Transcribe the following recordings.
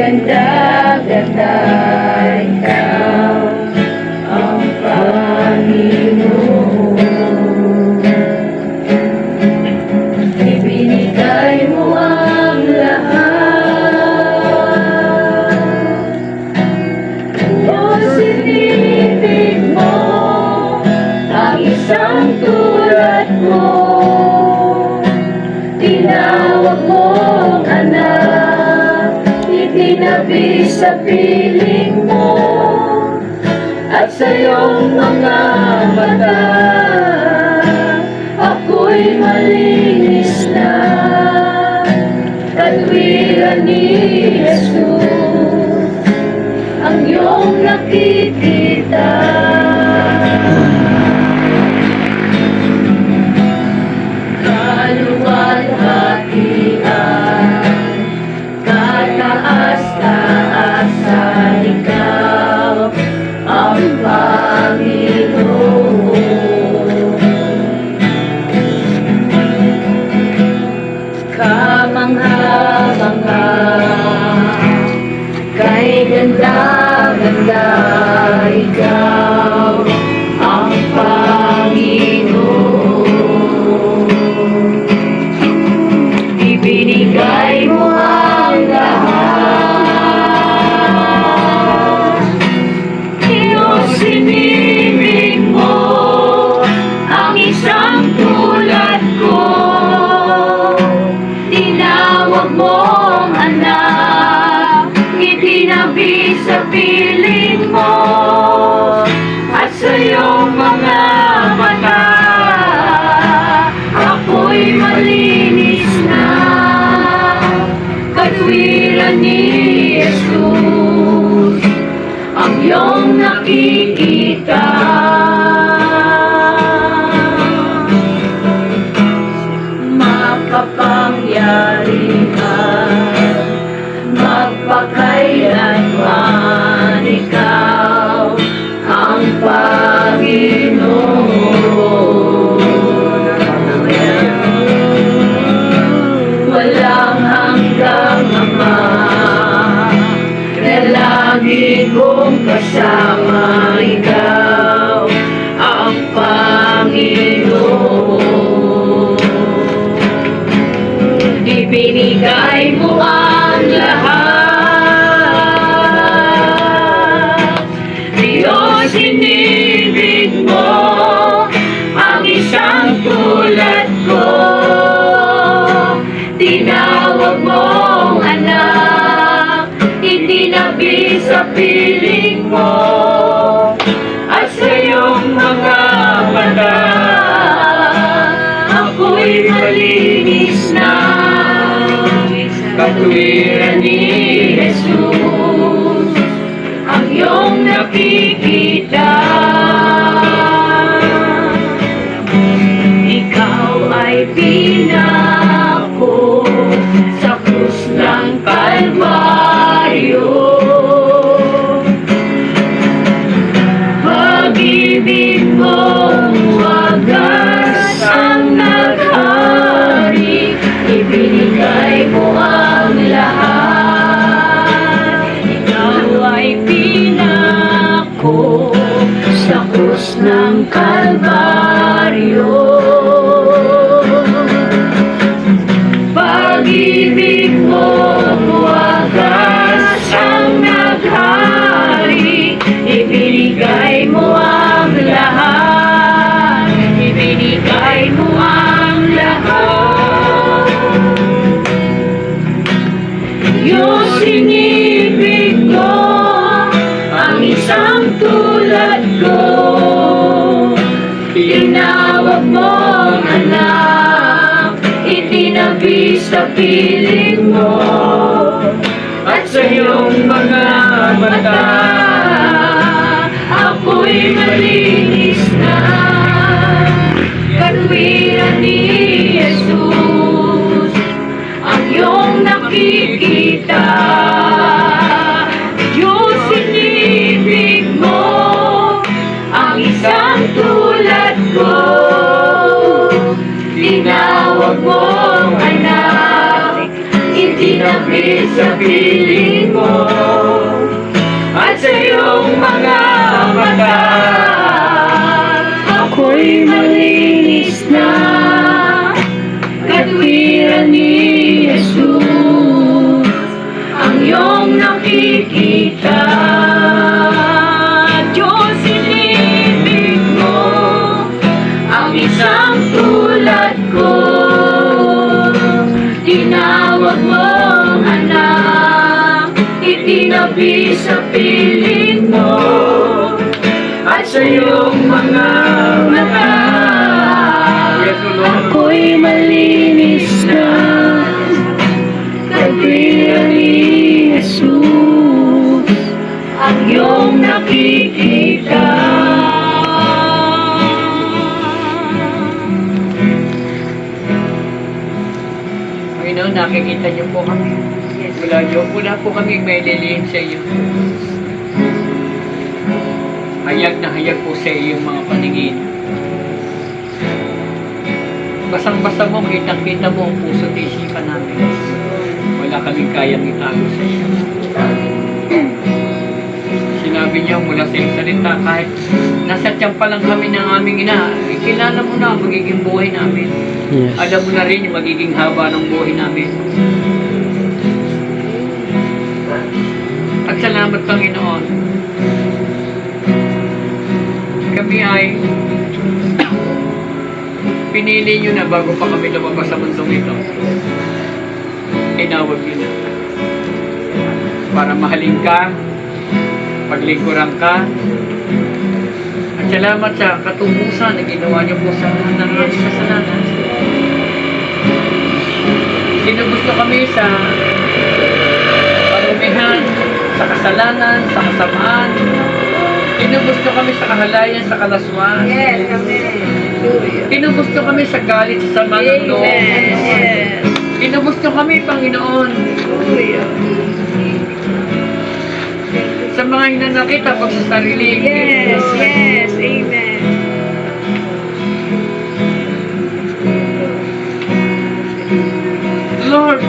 ganda-ganda, ikaw ang Panginoon. Ibinigay mo ang lahat, o sinipig mo ang isang tulad mo. Tinawag mong anak, itinabi sa piling mo, at sa iyong mga mata ako'y malinis na. Katwiran ni Jesus ang iyong nakikita. Kataas-taasan, ikaw ang Panginoon. Kamangha-mangha, kay ganda-ganda, ikaw ang Panginoon. Ibinigay mo ang lahat, Diyos, sinibig mo ang isang tulad ko. Tinawag mong anak, itinabi sa piling mo, at sa iyong mga mata ako'y malinis na. Katwiran ni Jesus ang iyong nakikita. Makapangyarihan, magpakailanman, ikaw ang Panginoon. Walang hanggang Ama na lagi kong kasama, ikaw ang Panginoon. Ibinigay mo ang lahat, Diyos, sinibig mo ang isang tulad ko. Tinawag mong anak, itinabi sa piling mo, at sa iyong mga mata ako'y malinis na. Katwiran ni Jesus ang iyong nakikita. Ikaw ay pinako sa krus ng Kalbaryo. Pag-ibig mong wagas ang naghari, ibinigay mo ang lahat. Ikaw ay pinako sa krus ng Kalbaryo. Pag-ibig mong wagas ang naghari, ibinigay mo ang lahat. Ibinigay mo ang lahat. Diyos, sinibig ko ang isang tulad ko. Tinawag mong anak, itinabi sa piling mo, at sa iyong mga mata ako'y malinis na. Katwiran ni Jesus ang iyong nakikita. Diyos, sinibig mo ang isang tulad ko. Tinawag mong anak, itinabi sa piling mo, mo at sa iyong mga mata ako'y malinis na katwiran ni Jesus ang iyong nakikita. Diyos, inibig mo ang isang tulad ko. Tinawag mong anak, itinabi sa piling mo at sa iyong mga mata ako'y malinis na katwiran ni Jesus ang iyong nakikita. Panginoon, nakikita niyo po kami. Wala po kami may lilihim sa iyo. Hayag na hayag po sa iyong mga paningin. Basang-basa mo, kitang-kita mo ang puso at isipan namin. Wala kaming kayang itago sa iyo. Sinabi niyo mula sa iyong salita, kahit nasa tiyan pa lang kami ng aming ina, kilala mo na ang magiging buhay namin. Yes. Alam mo na rin yung magiging haba ng buhay namin. At salamat, Panginoon. Kami ay pinili nyo na bago pa kami lumabas sa mundong ito. Tinawag nyo na para mahalin ka, paglingkuran ka. At salamat sa katubusan na ginawa niyo po sa lahat ng aming kasalanan. Ginugusto kami sa karumihan, sa kasalanan, sa kasamaan. Ginugusto kami sa kahalayan, sa kalaswan. Yes, amen. Ginugusto kami sa galit, sa sama ng loob. Yes. Ginugusto kami, Panginoon, sa mga hinanakit at pagsasarili. Yes, yes, amen. Lord,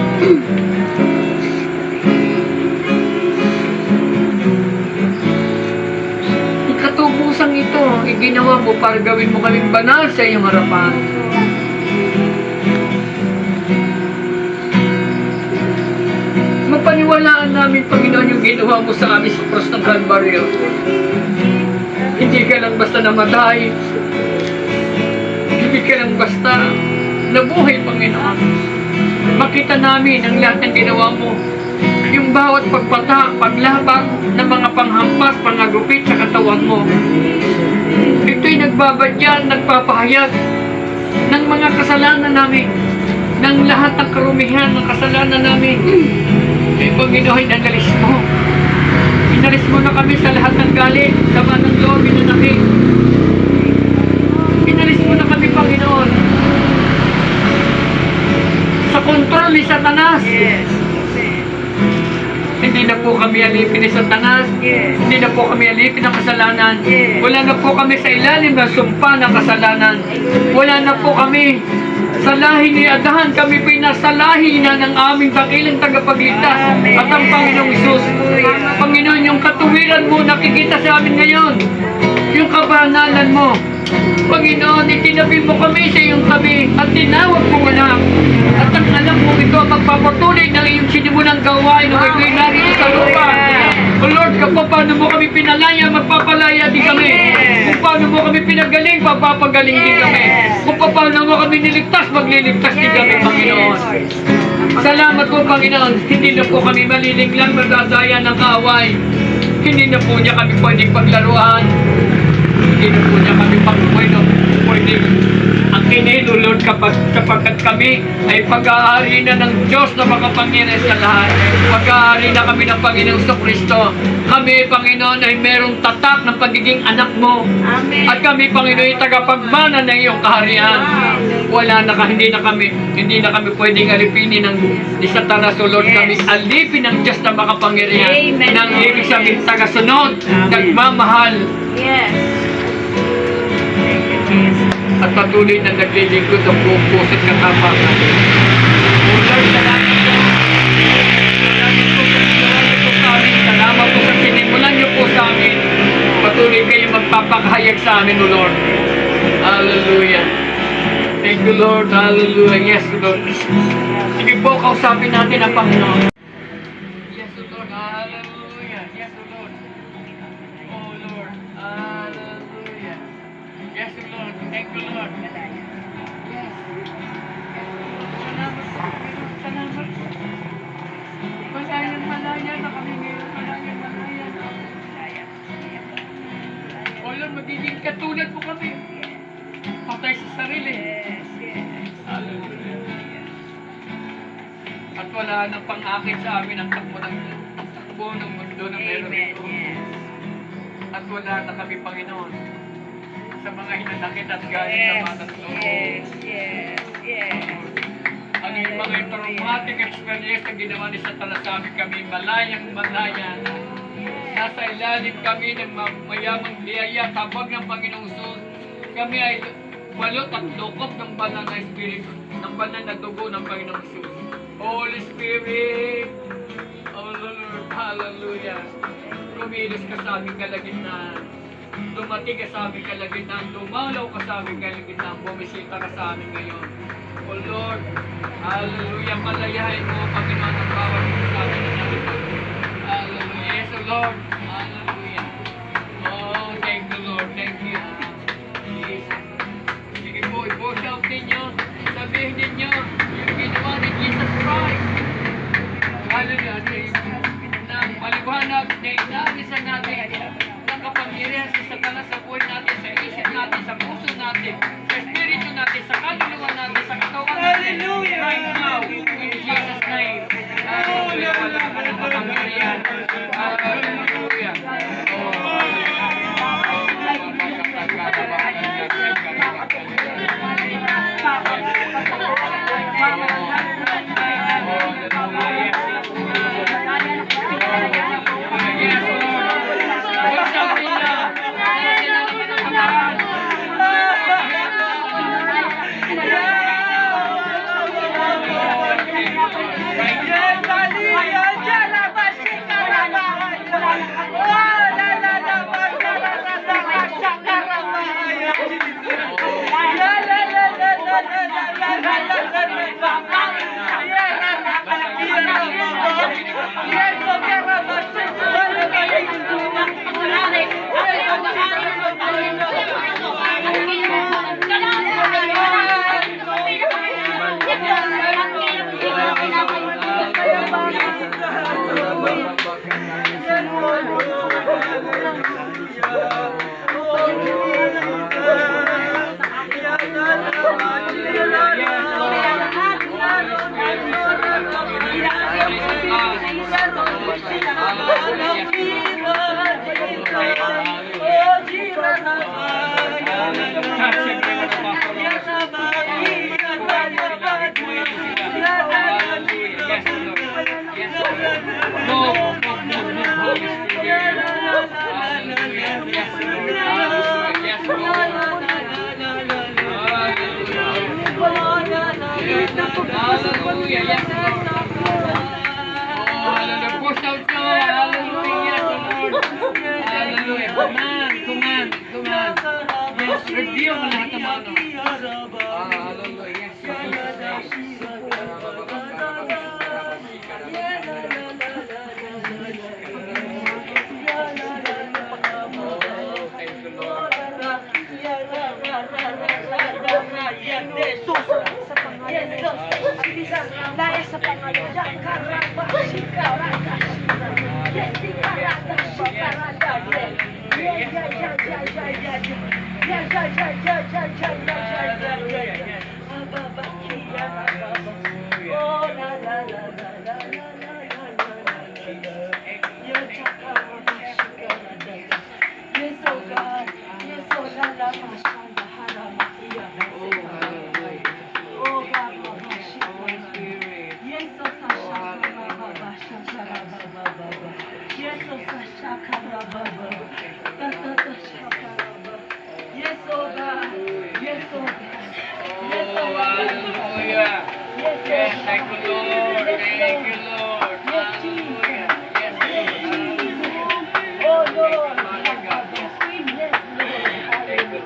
yung katubusang ito, iginawa mo para gawin mo kaming banal sa iyong harapan. Mapaniwalaan namin, Panginoon, yung ginawa mo sa amin sa cross ng Calvario. Hindi ka lang basta namatay. Hindi ka lang basta nabuhay, Panginoon. Makita namin ang lahat ng ginawa mo. Yung bawat pagpata, paglabag ng mga panghampas, pangagupit sa katawan mo. Ito'y nagbabadyan, nagpapahayag ng mga kasalanan namin, ng lahat ng karumihan ng kasalanan namin. Panginoon, inalis mo. Inalis mo na kami sa lahat ng galit, sama ng loob, inanakit. Inalis mo na kami, Panginoon, sa kontrol ni Satanas. Yes. Hindi na po kami alipin ni Satanas. Yes. Hindi na po kami alipin ng kasalanan. Yes. Wala na po kami sa ilalim ng sumpa ng kasalanan. Wala na po kami sa lahi ni Adan. Kami pinasalahi na ng aming dakilang tagapagligtas. Amen. At ang Panginoong Isus. Hallelujah. Panginoon, yung katuwiran mo nakikita sa amin ngayon. Yung kabanalan mo. Panginoon, itinabi mo kami sa iyong tabi at tinawag mo anak. At ang anak mo ito ang magpapatuloy ng iyong sinimulang gawain ng ito'y narito sa lupa. O Lord, kapag paano mo kami pinalaya, magpapalaya din kami. Kung paano mo kami pinagaling, papapagaling din kami. Kung paano mo kami niligtas, magliligtas din kami, Panginoon. Salamat po, Panginoon. Hindi na po kami malilinglang magdadaya ng kaaway. Hindi na po niya kami pwedeng paglaruan. Hindi na po niya kami pagpwedeng ang kinilo, Lord, sapagkat kami ay pag-aari na ng Diyos na makapangyarihan sa lahat. Pag-aari na kami ng Panginoong Kristo. Kami, Panginoon, ay merong tatak ng pagiging anak mo. Amen. At kami, Panginoon, ay tagapagmana ng iyong kaharian. Wala na hindi na kami pwedeng alipinin ni Satanas, o Lord. Kami alipin ng Diyos na makapangyarihan. Amen. Nang ibig sabihin, tagasunod, nagmamahal, Yes. Thank you, Jesus. at patuloy na naglilingkod ang buong puso at katapangan. O Lord, salamat po. Salamat po sa amin, O Lord. Hallelujah. Thank you, Lord. Hallelujah. Yes, Lord. Sige po, kausapin natin ang Panginoon. Yes, Lord. Hallelujah. Yes, Lord. Oh, Lord. Hallelujah. Yes, Lord. Thank you, Lord. Yes. Salamat po. Salamat po. Malaya na kami ngayon. Malaya. Oh, Lord, magiging katulad po kami. Patay sa sarili. Yes, yes. Hallelujah. At wala nang pang-akit sa amin ang takbo ng mundo na meron Amen. ito. Yes. At wala na kami, Panginoon, sa mga hinanakit at galing sa mga tatlo. Yes, yes, yes. Ang mga traumatic experience na ginawa ni Satanas sa amin kami, malayang malaya na. Nasa ilalim kami ng mayamang biyaya, tabag ng Panginoong Sus. Kami ay balot at lukot ng banal na Espiritu, ng banal na dugo ng Panginoong Sus. Holy Spirit, oh Lord, hallelujah. Kumilos ka sa aming kalagitnaan. Dumating ka sa aming kalagitnaan. Dumalaw ka sa aming kalagitnaan. Bumisita ka sa amin ngayon. Oh Lord, hallelujah. Palayahin mo, Panginoon, ang bawat sa amin na namin. Hallelujah. Yes, oh Lord. Hallelujah. Oh, thank you, Lord. Thank you. Jesus. Sige po, i-push out ninyo. Sabihin ninyo, yung ginawa ni Jesus Christ. Hallelujah. Na paliwanag na inaalisan natin ng kapangyarihan sa Satanas sa buhay natin, sa isip natin, sa puso natin, sa espiritu natin, sa kaluluwa natin, sa katawan natin. Right now, in Jesus' name. Hallelujah. Wala ka ng kapangyarihan. Hallelujah. Hallelujah. Yes, Lord. Hallelujah. Push out nyo. Hallelujah. Yes, Lord. Hallelujah. Command. Yes, review mo lahat ng ano. Hallelujah. Yes. Dahil sa pangalan niya, karaba, sikarada, yes, sikarada, sikarada, oh, la, la, la, la, la, la, yes, oh God, yes, oh la, la, mashallah, harama, iya, oh God, yes, oh yes, oh God. Yes, oh God. Yes, oh Oh, God. hallelujah. Yes, Yes, oh thank you, God. Lord. Yes, Thank you, Lord. Yes, Jesus. Hallelujah. Yes, Yes, Lord. Jesus. Oh, Lord. Father God. Yes, Lord. Thank you,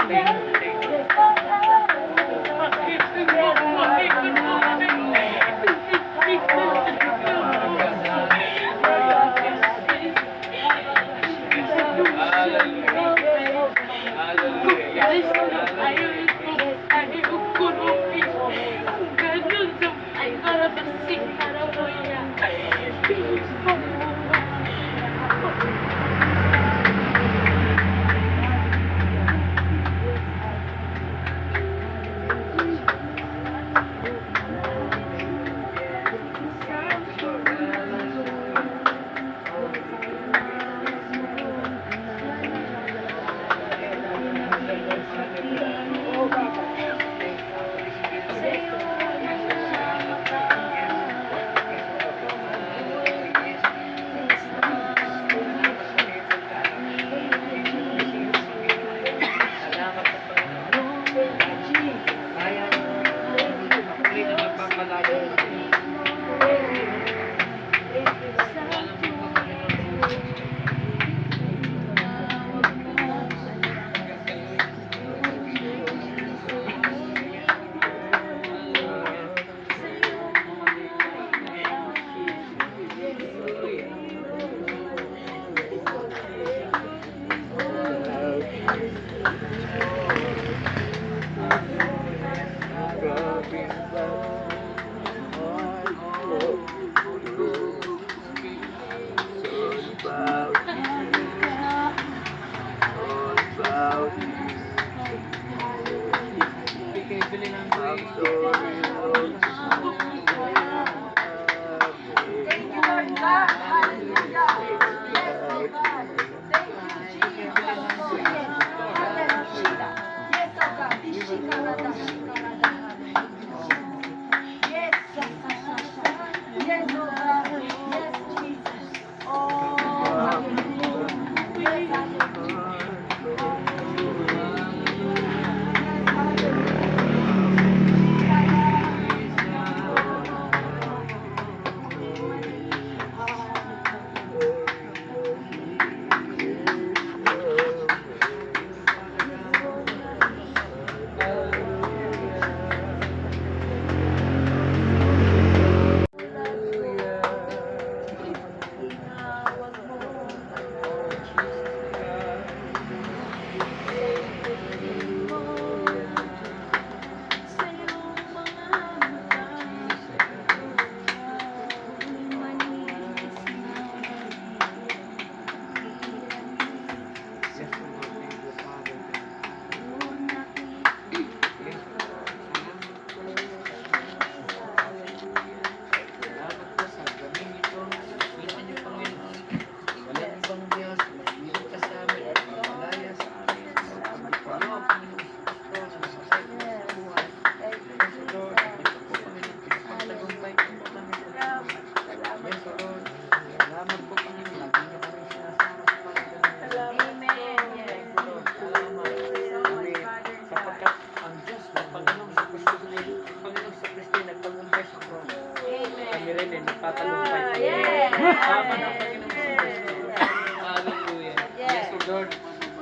Lord,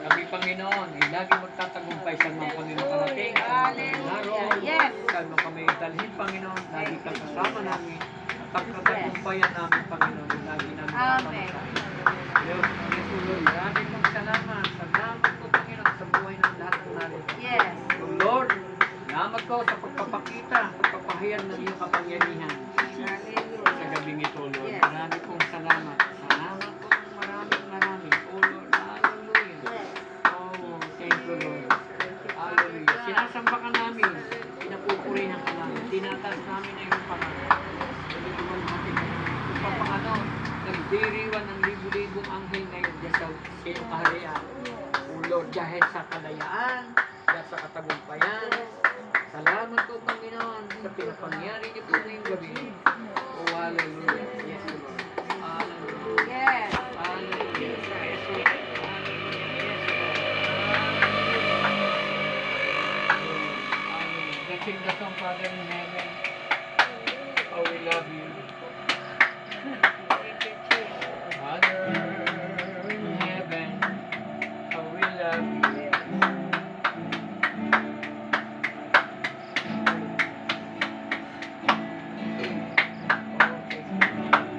kami Panginoon, ay lagi magtatagumpay sa mga kami makarating. Hallelujah. Yes. Saan mo kami dalhin, Panginoon, lagi ka kasama namin. At pagkatagumpayan namin, Panginoon, ay lagi namin Amen. Diyos, Lord, maraming mong salamat. Salamat po, Panginoon, sa buhay ng lahat ng narito. Yes. So, Lord, salamat ko sa pagpapakita, pagpapahayag ng iyong kapangyarihan sa Hallelujah. gabing ito, Lord. Yes. Marami pong salamat. Salamat po, maraming. Oh, Lord, hallelujah. Oh, thank you, Lord. Hallelujah. Sinasamba ka namin. Pinapupurihan ka namin. Tinataas namin ang iyong pangalan. Papangano, nagdiriwan ng libu-libong anghel ngayon dyan sa iyong kaharian. O Lord, dahil sa kalayaan, dahil sa katagumpayan. Salamat po, Panginoon, sa pinapangyari niyo po ngayong gabi. Oh, hallelujah. Yes, Lord. Hallelujah. Yes. Hallelujah. Yes, Lord. The King, the Son, Father in heaven. Oh, we love you. Father in heaven. Oh, we love you. Oh, thank you.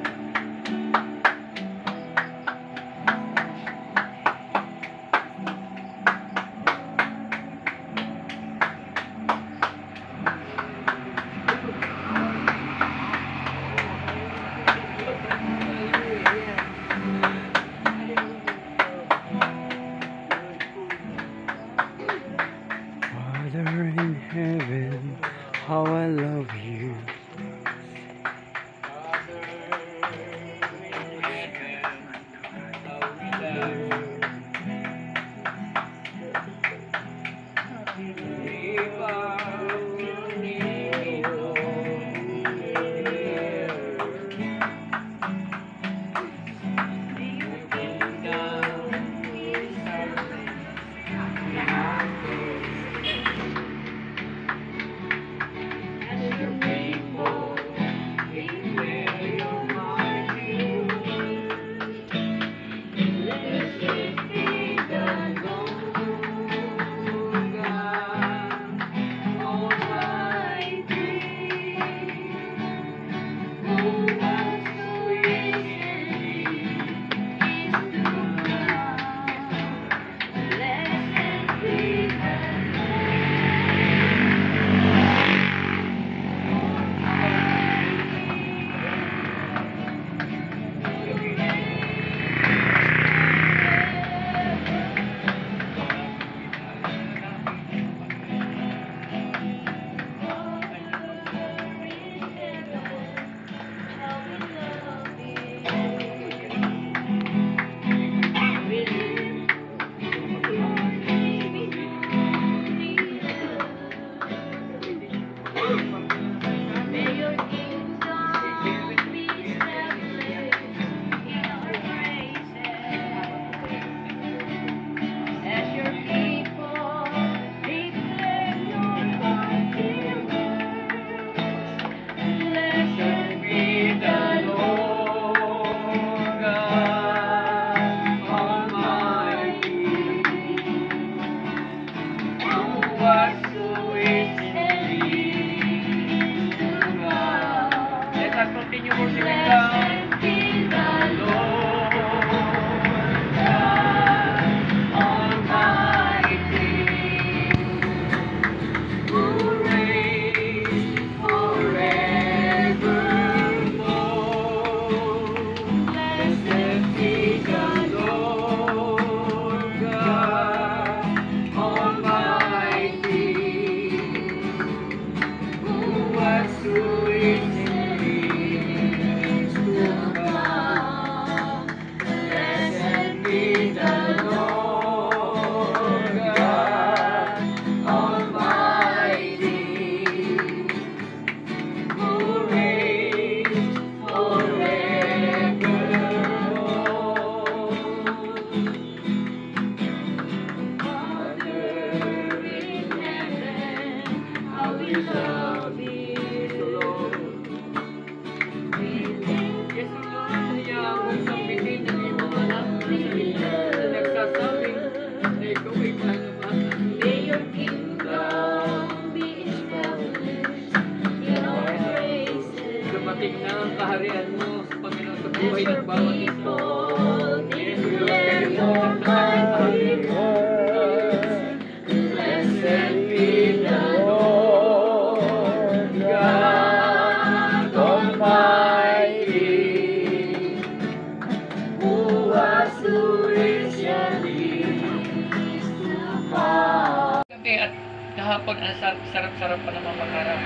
Kahapon, ang sarap-sarap pa naman makarap.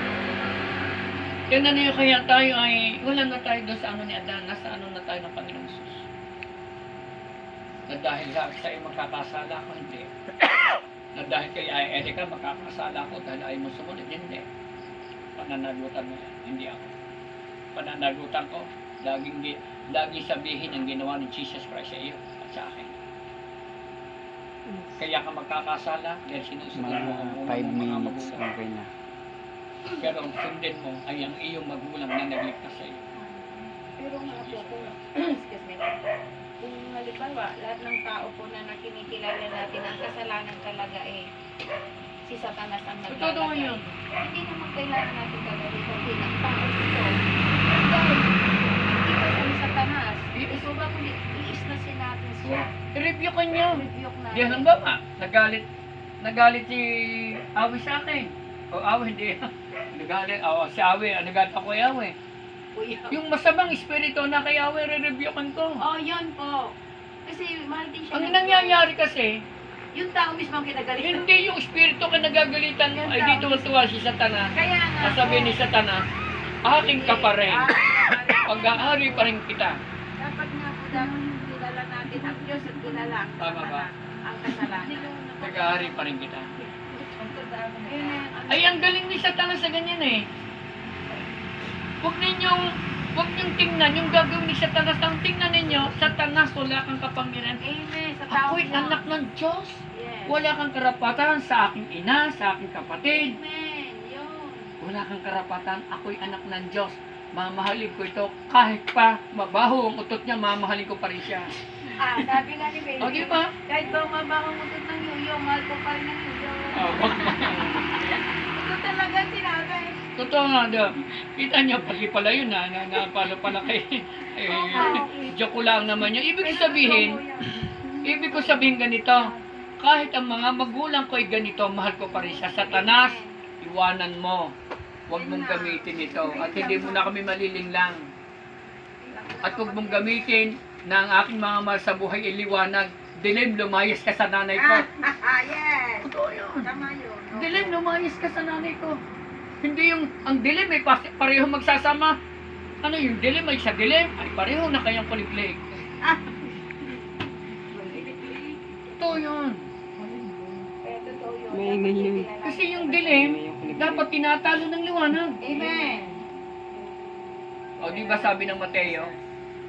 Yan na niyo, kaya tayo ay, wala na tayo doon sa ano ni Adan, nasa ano na tayo ng Panginoong Sus. Na dahil sa iyo magkakasala ko, hindi. Na dahil kay Erika makakasala ko dahil ayaw mo sumunod, hindi. Pananagutan mo yan, hindi ako. Pananagutan ko, lagi sabihin ang ginawa ni Jesus Christ sa iyo at sa akin. Kaya ka magkakasala dahil sinusunod mo ang Mga 5 mga minutes, magulang. okay na. Pero ang sundin mo ay ang iyong magulang na nagligtas sa iyo. Pero nga po, kung, excuse me, kung halimbawa, lahat ng tao po na nakinikilala natin, ang kasalanan talaga si Satanas ang Totoo naglalagay. yun. Hindi naman kailangan natin gagawin kasi ng tao ito. Dahil, hindi pa kami Satanas. Ito ba kung iisnasin natin siya? I-review ka niyo. Rebuke natin. Di halimbawa, nagalit si Awi sa akin. O Awi, hindi. Nagalit, si Awi, nagalit ako kay Awi. Kuya. Yung masamang espiritu na kay Awi, re-review kan ko. Oh, yun po. Kasi mahal din siya. Ang nangyayari kasi, yung tao mismo ang kinagaling. hindi yung espiritu ka nagagalitan mo, ay dito matuwa si Satanas. Kaya nga Sasabihin po. ni Satanas, aking ka pa rin. Pag-aari pa rin kita. Dapat nga po dapat kilala natin ang Diyos at kilala ang Tama ba? ang kasalanan. Pag-aari pa rin kita. Ayun na yan. Ay, ang galing ni Satanas sa ganyan eh. Huwag niyong tingnan yung gagawin ni Satanas. Ang tingnan ninyo, Satanas, wala kang kapangyarihan. Amen. Sa tao Ako'y mo. anak ng Diyos. Yes. Wala kang karapatan sa aking ina, sa aking kapatid. Amen. Yun. Wala kang karapatan, ako'y anak ng Diyos. Mamahalin ko ito. Kahit pa mabaho ang utot niya, mamahalin ko pa rin siya. Sabi nga ni Baby. O, di ba? Kahit ba mabakang utot ng yuyo, mahal ko pa rin ng yuyo. Wag mo. Ito talaga sinabi. Totoo nga daw. Kita niyo, pali pala yun na pala kay joke ko lang naman yun. Ibig ko sabihin ganito, kahit ang mga magulang ko ay ganito, mahal ko pa rin siya. Satanas, iwanan mo. Huwag mong gamitin ito. At hindi mo na kami malilinglang. At huwag mong gamitin na ang aking mga mahal sa buhay iliwanag. Dilim, lumayas ka sa nanay ko. Yes. Totoo yun. Tama yun. Dilim, lumayas ka sa nanay ko. Hindi yung, ang dilim ay pareho magsasama. Ano yung dilim ay sa dilim, ay pareho na kayang kuliglig. Totoo yun. Kaya totoo yun. Maingay yun. Kasi yung dilim, dapat tinatalo ng liwanag. Amen. O di ba sabi ng Mateo?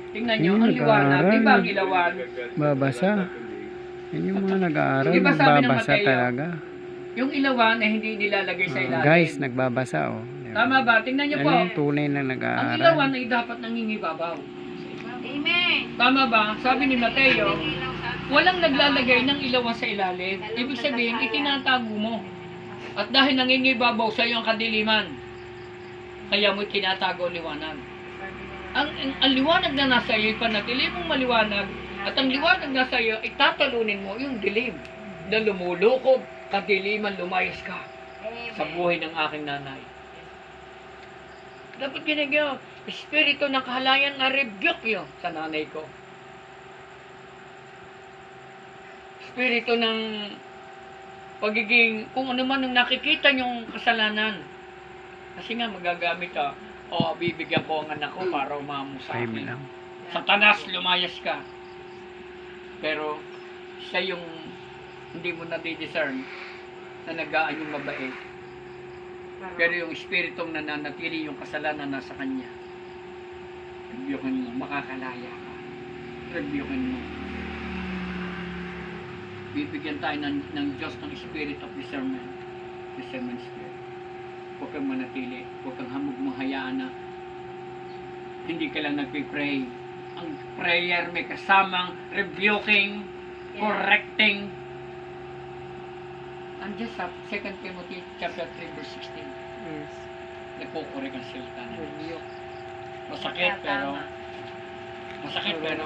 Tingnan nyo, Yung ang liwanag, nag-aaral. di ba ang ilawan? Babasa. Yan yung mga nag-aaral, Di ba sabi ng nagbabasa Mateo? talaga. Yung ilawan ay hindi nilalagay sa ilalim. Guys, nagbabasa oh. Tama ba? Tingnan nyo Yan po. yung tunay na Ang nag-aaral. ilawan ay dapat nangingibabaw. Amen. Tama ba? Sabi ni Mateo, May ilaw sa- walang naglalagay ng ilawan sa ilalim. Ibig sabihin, itinatago mo. At dahil nangingibabaw sa iyo ang kadiliman, kaya mo tinatago ang liwanag. Ang liwanag na nasa iyo, ipanatili mong maliwanag, at ang liwanag na sa iyo, itatalunin mo yung dilim na lumulukob, kadiliman, lumayas ka Amen. sa buhay ng aking nanay. Dapat ginagawa, espiritu ng kahalayan na rebuke yun sa nanay ko. Espiritu ng pagiging, kung ano man ang nakikita niyong kasalanan. Kasi nga magagamit bibigyan ko ang anak ko para umamo sa 5 akin. lang. Satanas, lumayas ka. Pero siya yung hindi mo na-discern na nag-aan yung mabait. Pero yung espiritong nananatili yung kasalanan nasa kanya. Rebukin mo, makakalaya ka. Rebukin mo. Bibigyan tayo ng Diyos ng spirit of discernment. Discernment spirit. Huwag kang manatili. Huwag kang hamog mo hayaan na hindi ka lang nagpipray. Ang prayer may kasamang rebuking, correcting. Andiyan sa 2 Timothy chapter 3 verse 16. Yes. Nagkukorek ang salita ng Diyos. Rebuke. Masakit pero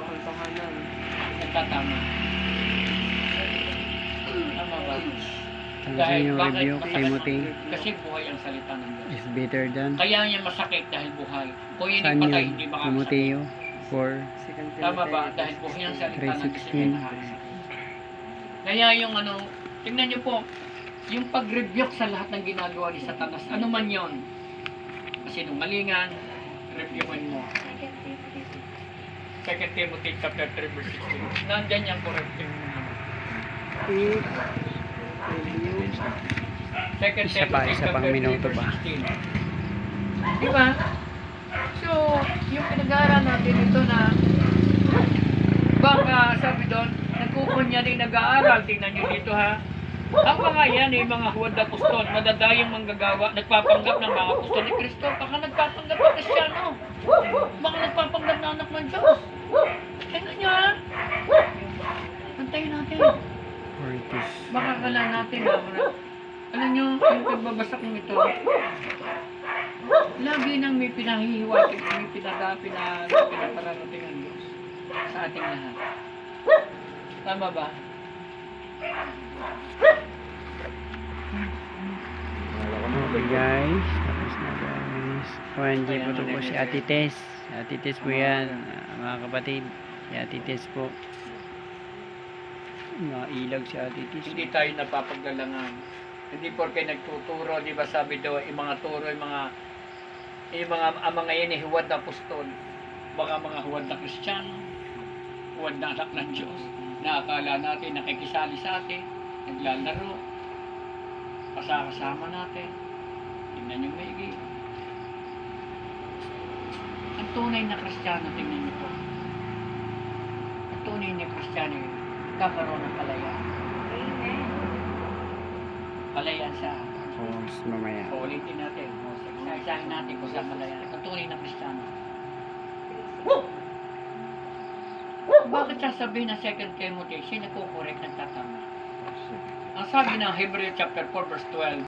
nagtatama. Tama ba? Tanggalin yung bakit rebuke, masakit? Timothy. Kasi buhay ang salita ng Diyos. Is better than Kaya niya masakit dahil buhay. Kung yun saan yung patay, yun? hindi makakasakit. Timoteo 4. Tama ba? Dahil buhay ang salita ng Diyos, 3:16. hindi nakakasakit. Kaya yung tingnan niyo po, yung pag-rebuke sa lahat ng ginagawa ni Satanas, ano man yon, kasinungalingan, rebukein mo. 2 Timothy chapter 3 verse 16. Nandyan yung correcting mo naman. Isa pa, isa pang minuto pa. Di ba? So, yung pinag-aaral natin ito na baka sabi doon, nagkukunya rin nag-aaral. Tingnan nyo dito ha. Ang mga yan ay mga huwad na apostol, madadayang manggagawa, nagpapanggap ng mga apostol ni Kristo. Baka nagpapanggap ng Kristyano. Baka nagpapanggap na anak ng Diyos. Tingnan nyo ha. Antayin natin. Fortis. Baka kala natin na. Alam nyo, yung pagbabasa kong ito, lagi nang may pinahihiwatig, may pinapararating ang Diyos sa ating lahat. Tama ba? Okay guys, tapos na guys. 1G po ito po si Ate Tess. Si Ate Tess po yan, mga kapatid. Si Ate Tess po. Nailag si Ate Tess. Hindi tayo napapaglalangan. Hindi porke nagtuturo, di ba sabi daw, yung mga turo, yung mga yan, huwad na apostol. Baka mga huwad na Kristiyano, huwad na anak ng Diyos, na akala natin nakikisali sa atin, naglalaro, kasama natin. Tingnan yung maigi. Ang tunay na Kristiyano, tingnan niyo po. Ang tunay na Kristiyano, kakaroon ng kalayaan. Amen. Kalayaan sa Tapos mamaya. ulitin natin. Isa-isahin natin kung saan kalayaan. Ang tunay na Kristiyano. Bakit sasabihin ng 2 Timothy, siya nagkukorek ng tatama? Ang sabi ng Hebrew chapter 4 verse 12,